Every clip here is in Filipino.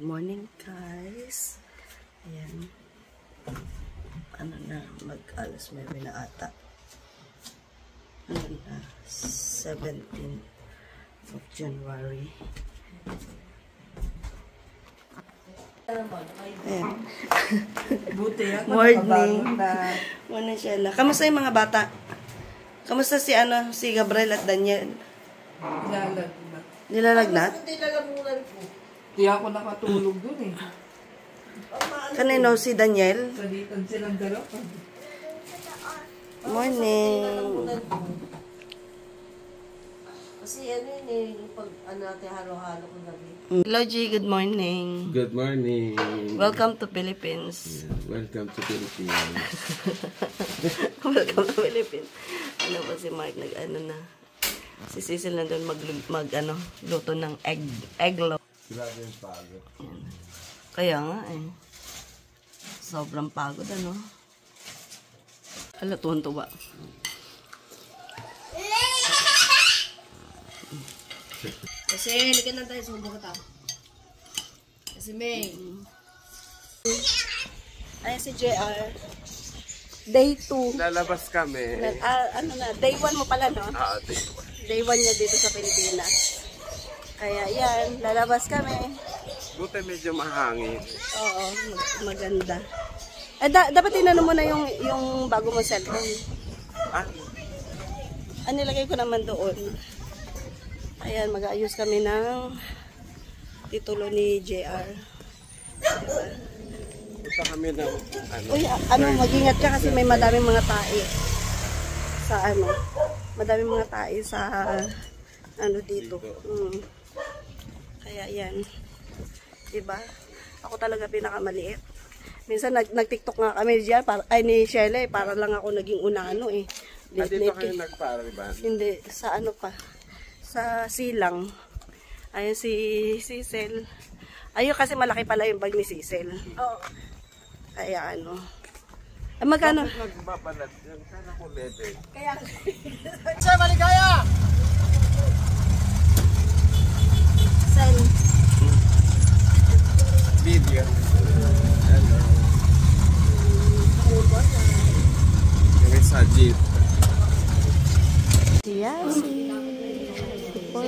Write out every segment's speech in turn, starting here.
morning guys. Ayan. Ano na, mag-alas 9 na ata. Ano na, 17th of January. Ayan. Morning. Morning siya na. Kamusta yung mga bata? Kamusta si Gabriel at Daniel? Nilalagnat? Di ako nakatulog dun eh. Kanino si Daniel? Salitan silang dalawa. Morning. Kasi ano yun eh, pag natin halo-halo ko gabi. Hello G, good morning. Good morning. Welcome to Philippines. Yeah, welcome to Philippines. Welcome to Philippines. Ano ba si Mark nag-ano na? Si Cecil nandun luto ng egg. Grabe yung pagod. Ayan. Kaya nga eh. Sobrang pagod Ala, tuwan-tuwa. Kasi ligan lang tayo, subo ko ta. Kasi May. Ayan si JR. Day 2. Lalabas kami. Day 1 mo pala, no? Day 1. Day 1 niya dito sa Pilipinas. Kaya yan, lalabas kami. Buti medyo mahangin. Oo, maganda. Dapat tinanong mo na yung bago mong cellphone. Nilagay ko naman doon. Ayan, mag-aayos kami ng titulo ni JR. Punta kami ng Uy, mag-ingat ka kasi may madaming mga tae. Madaming mga tae sa dito. Kaya yan. Diba? Ako talaga pinakamaliit. Minsan nag-TikTok nga kami diyan ni Shelley, para lang ako naging unano eh. dito kayo nagpariban? Hindi, sa sa silang. Ayun si Cecil. Ayun kasi malaki pala yung bag ni Cecil. Oo. Kaya magkano? Bakit nagbabalat yan? Kaya ko level. Kaya. Sir, maligaya! Saan? Video. Hello. Kami sa jeep.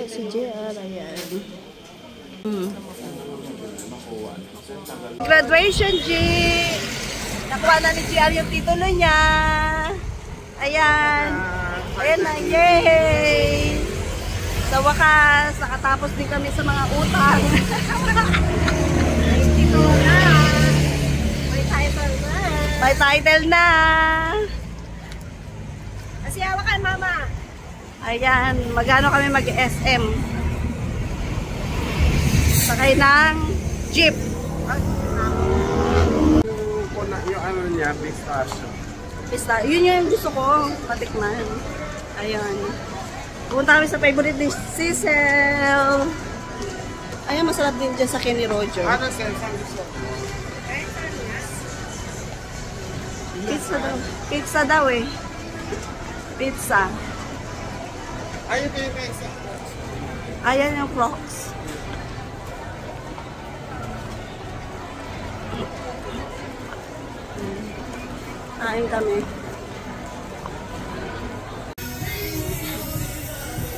Si JR, ayan. Graduation, G! Nakuha na ni JR yung titulo niya. Ayan. Ayan na, yay! Sa wakas, nakatapos din kami sa mga utang. May titulo na. May title na. May title na. Kasi hawakan, mama. Ayan, magano kami mag-SM. Sakay ng jeep. Yung niya, pistachio. Yun yung gusto ko, patikman. Ayan. Pupunta kami sa favorite ni Cecil. Ayan, masarap din dyan sa Kenny Roger. Pizza daw eh. Pizza. Ayun yung pizza. Ayan yung Crocs. Kain kami.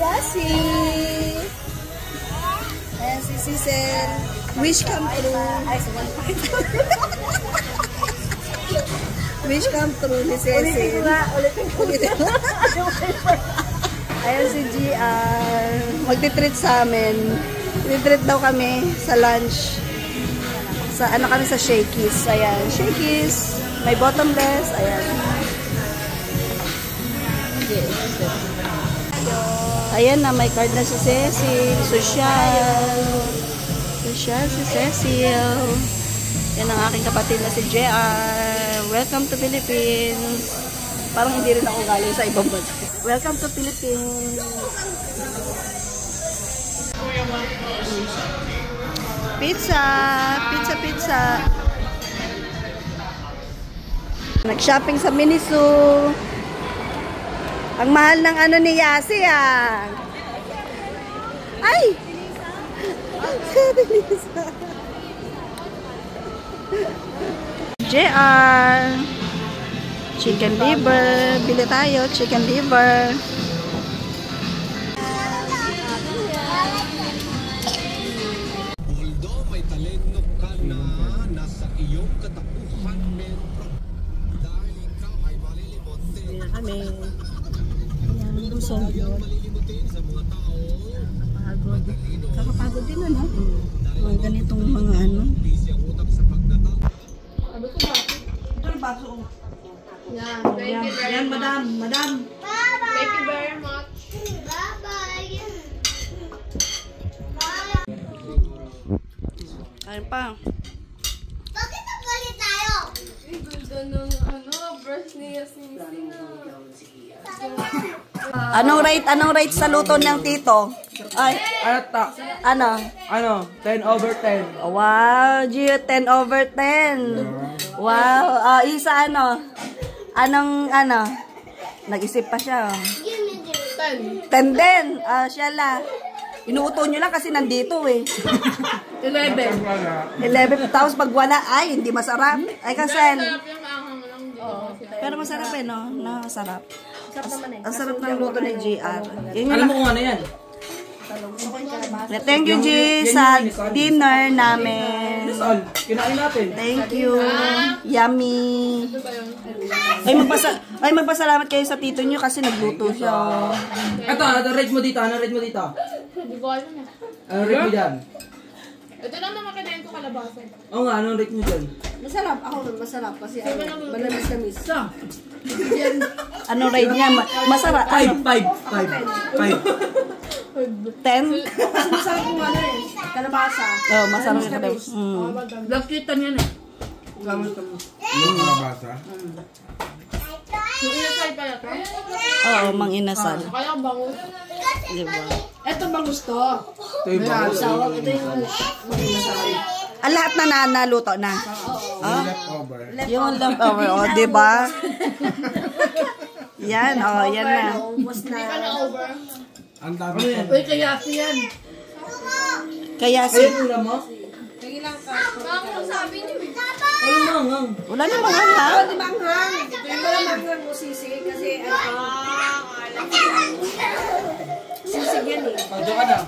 Yasi! Ayan si Cecil. Wish come true. Wish come true ni Cecil. Ulitin ko. Ayan si GR. Magtitreat sa amin. Magtitreat daw kami sa lunch. Kami sa Shakey's. Ayan, Shakey's. May bottomless. Ayan. Ayan na, may card na si Cecil. Social si Cecil. Yan ang aking kapatid na si JR. Welcome to Philippines. Parang hindi rin ako galing sa ibang bansa. Welcome to Philippines. Pizza. Nag-shopping sa Miniso. Ang mahal ng ni Yasi Ay! JR. Chicken liver. Bili tayo, chicken liver. Although may talento ka na nasa iyong katapuhan, meron ka dahil ikaw ay malilimutin. Hindi na kami. Ayan, busog yun. Malilimutin sa mga tao. Pagod. Kakapagod din ano? Mga ganitong mga ano. Busy ang utak sa pagdatal. Sabi ko ba? Ito yung baso. Yan. Thank you very much. Madam. Thank you very much. Ayun pa. Bakit nagpalit tayo? Ganda ng brush niya sinising Anong rate sa luto ng tito? Ay, ano? 10/10. Wow, Gio, 10/10. Wow, isa ano? Anong nag-isip pa siya. Give me the 10 din. Siya la. Inuuto nyo lang kasi nandito eh. 11. Tapos pag wala, ay, hindi masarap. Ay, kasen. Pero masarap eh, no? Masarap. Ang sarap ng luto ni JR. Alam mo kung ano yan? Thank you, G, sa dinner namin. That's all. Kinain natin. Thank you. Yummy. Ay, magpasalamat kayo sa tito nyo kasi nagluto siya. Ito, rate mo dito. Ano rate mo dito? Hindi ko alam eh. Ano rate mo dyan? Ito lang naman kinain ko kalabasan. Oo nga, anong rate mo dyan? Masarap. Ako masarap kasi Malamis-lamis. ano rate niya? Masarap. 5. 10? Kasi masarap kung ano eh. Kalabasa. Oh, masarap ka daw. Lakitan yan eh. Yung nabasa? Yung inasal pala to? Oo, mang inasal. Kaya bangus. Diba? Ito bangus to. Ito yung bangus. Ito yung inasal. Lahat na naluto na. Yung leftover. Yung leftover, oh, diba? Yan, oh, yan na. Hindi ka na over. Ang dami Ano yan? Uy, kaya yan. Kaya Ayun ulam mo? Bakit sabi niyo eh? Walang mangang. wala na mga hang. Di manghang. Ito yung manghang mo sisig kasi sisig yan eh. Pagdo ka na.